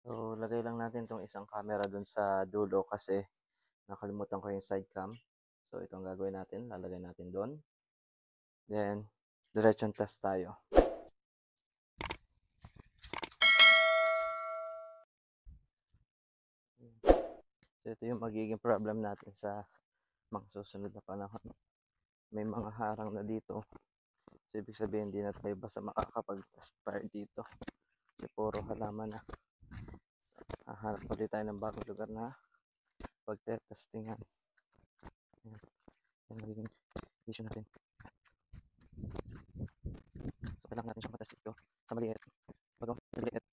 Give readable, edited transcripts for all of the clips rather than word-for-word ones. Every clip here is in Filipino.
So, lagay lang natin itong isang camera dun sa dulo kasi nakalimutan ko yung side cam. So, itong gagawin natin, lalagay natin doon. Then, diretsong test tayo. So, ito yung magiging problem natin sa mga susunod na panahon. May mga harang na dito. So, ibig sabihin, hindi na tayo basta makakapag-test fire dito. Kasi puro halaman na. Hahanap ulit tayo ng bagong lugar na pagtetestingan. Yan magiging issue natin. So, kailangan natin siyang matest dito sa maliit. Pag maliit,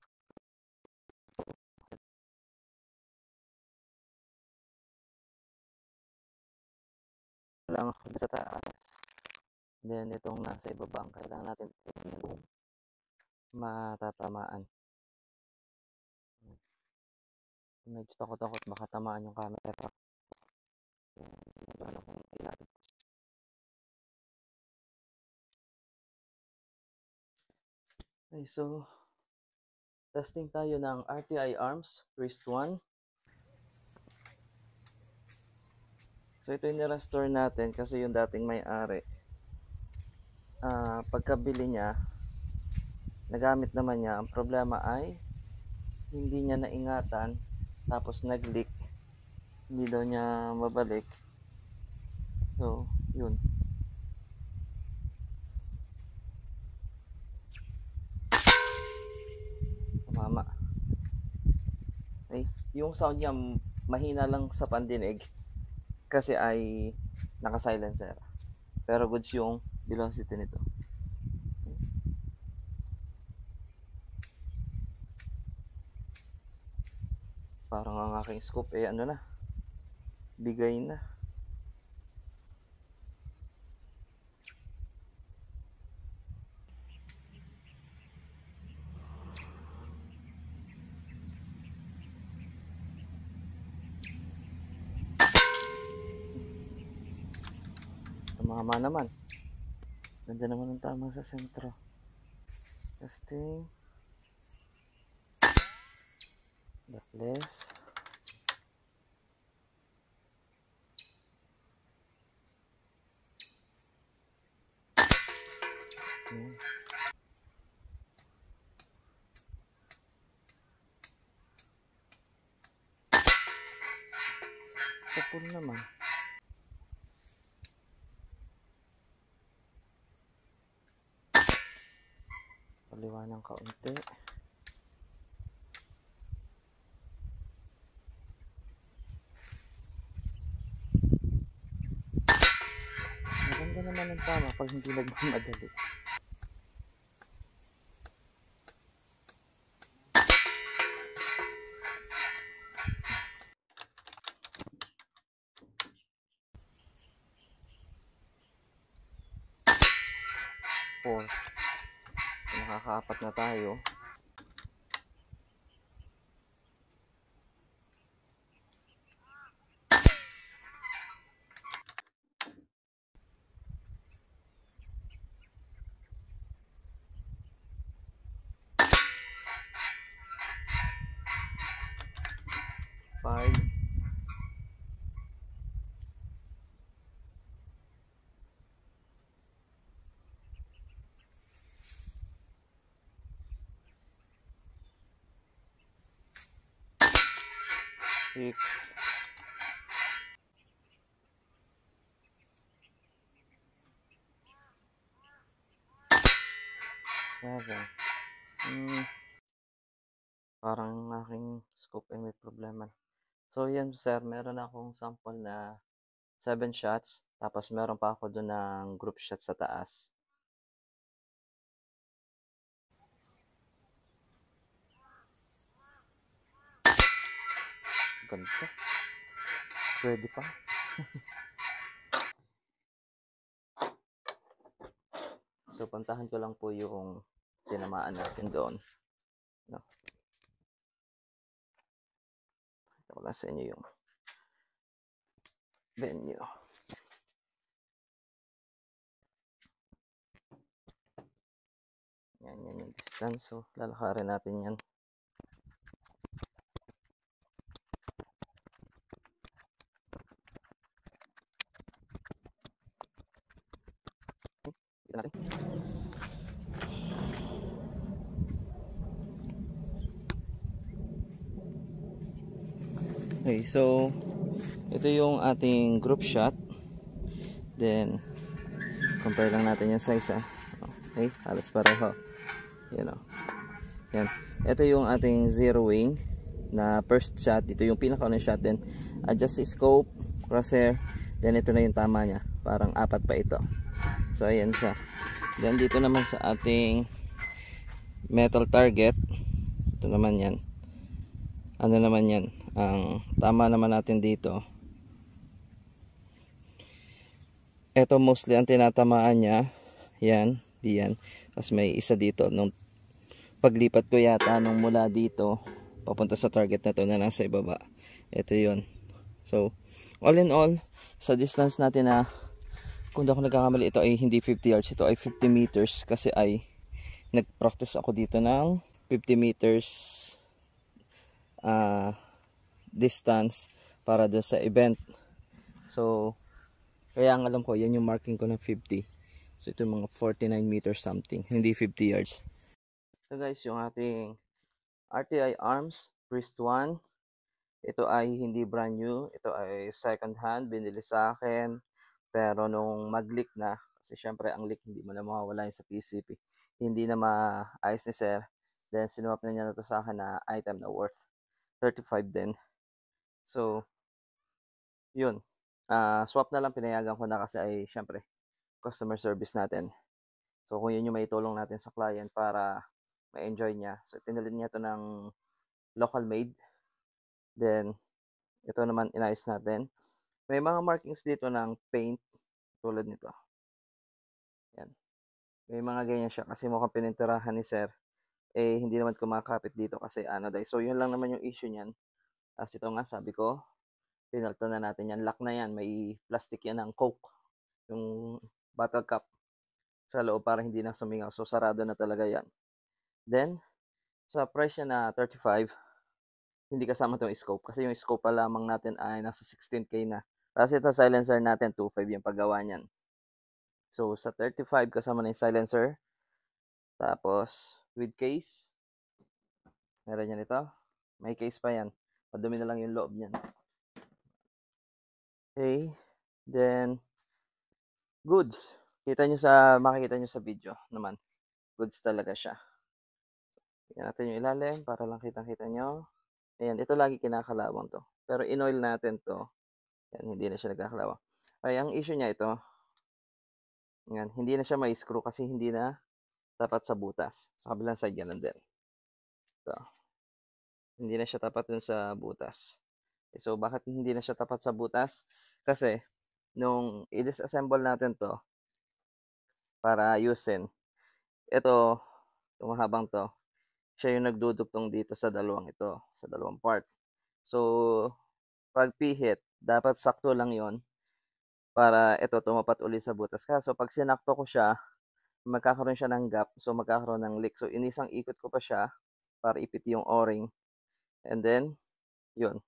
lang sa taas. Then, itong nasa ibaba, kailangan natin matatamaan. Medyo takot-takot baka tamaan yung camera. Ano kung kailangan. Okay, so testing tayo ng RTI Arms Wrist 1. So ito yung nirestore natin kasi yung dating may-ari, pagkabili niya, nagamit naman niya. Ang problema ay hindi niya naingatan, tapos nag-leak. Hindi daw niya mabalik. So, yun. Tumama. Okay. Yung sound niya mahina lang sa pandinig kasi ay naka-silencer. Pero goods yung velocity nito. Parang ang aking scope ano na, bigay na. Tumama naman. Ganda naman ang tama sa sentro. Testing. Backless. Sa pool naman. Paliwa ng kaunti. Maganda naman ang tama pag hindi nagmamadali. Four. Nakakaapat na tayo. Five. Six. Seven. Parang aking scope ay may problema. So yan sir, meron akong sample na 7 shots. Tapos meron pa ako doon ng group shot sa taas. Ganda. Pwede pa. So, puntahan ko lang po yung tinamaan natin doon. No. Ito ko lang sa inyo yung venue. Yan yung distance. So, lalakarin natin yan. Okay, so ito yung ating group shot. Then compare lang natin yung size, ha. Okay, halos pareho. Yan, yan. Ito yung ating zero wing na first shot. Ito yung pinakaunang shot. Then adjust scope, crosshair. Then ito na yung tama niya. Parang apat pa ito. So ayan siya. Then dito naman sa ating metal target, ito naman yan. Ano naman yan? Ang tama naman natin dito, ito mostly ang tinatamaan niya. Yan, diyan. Tapos may isa dito. Nung paglipat ko yata nung mula dito papunta sa target na to na nasa ibaba, ito yun. So all in all, sa distance natin na, kung di ako nagkakamali, ito ay hindi 50 yards, ito ay 50 meters kasi ay nag-practice ako dito ng 50 meters distance para doon sa event. So kaya ang alam ko, yan yung marking ko ng 50. So ito yung mga 49 meters something, hindi 50 yards. So guys, yung ating RTI Arms Priest 1, ito ay hindi brand new, ito ay second hand, binili sa akin. Pero nung mag-leak na, kasi syempre ang leak hindi mo na mawawala yun sa PCP, hindi na maayos ni sir. Then sinuwap na niya na to sa akin na item na worth 35 din. So yun, swap na lang, pinayagan ko na kasi ay syempre customer service natin. So kung yun yung may tulong natin sa client para ma-enjoy niya. So pinalit niya to ng local made. Then ito naman inayos natin. May mga markings dito ng paint tulad nito. Yan. May mga ganyan siya kasi mukhang pinintirahan ni sir. Eh hindi naman kumakapit dito kasi anodized. So yun lang naman yung issue niyan. As ito nga sabi ko, pinalta na natin yan. Lock na yan. May plastic yan ng Coke. Yung bottle cap sa loob para hindi na sumingaw. So sarado na talaga yan. Then sa price niya na 35, hindi kasama itong scope. Kasi yung scope pa lamang natin ay nasa 16K na. Tapos ito silencer natin, 2.5 yung paggawa niyan. So sa 35 kasama na yung silencer. Tapos with case, meron yan ito. May case pa yan. Madumi na lang yung loob niyan. Okay. Then goods. Makikita nyo sa video naman. Goods talaga siya. Tingnan natin yung ilalim para lang kitang-kita nyo. Ayan, ito lagi kinakalawang to. Pero in-oil natin to. Yan, hindi na siya nagkakalawang. Ay, ang issue niya ito. Yan, hindi na siya may screw kasi hindi na tapat sa butas. Sa kabilang side yan din. So, hindi na siya tapat dun sa butas. So, bakit hindi na siya tapat sa butas? Kasi, nung i-disassemble natin to para ayusin, ito, itong habang to, siya yung nagdudugtong dito sa dalawang ito, sa dalawang part. So, pag pihit, dapat sakto lang yon para ito tumapat ulit sa butas. Kaso pag sinakto ko siya, magkakaroon siya ng gap, so magkakaroon ng leak. So inisang ikot ko pa siya para ipit yung o-ring. And then, yun.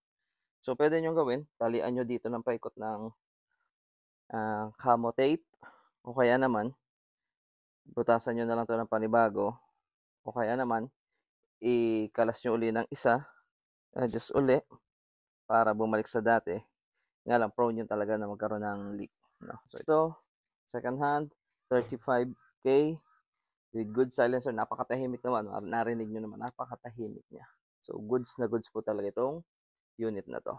So pwede nyo gawin, talian nyo dito ng paikot ng camo tape. O kaya naman, butasan nyo na lang to ng panibago. O kaya naman, ikalas nyo uli ng isa, adjust uli, para bumalik sa dati. Nga lang, prone yun talaga na magkaroon ng leak. No? So ito, second hand, 35K with good silencer. Napakatahimik naman. Narinig nyo naman, napakatahimik niya. So goods na goods po talaga itong unit na to.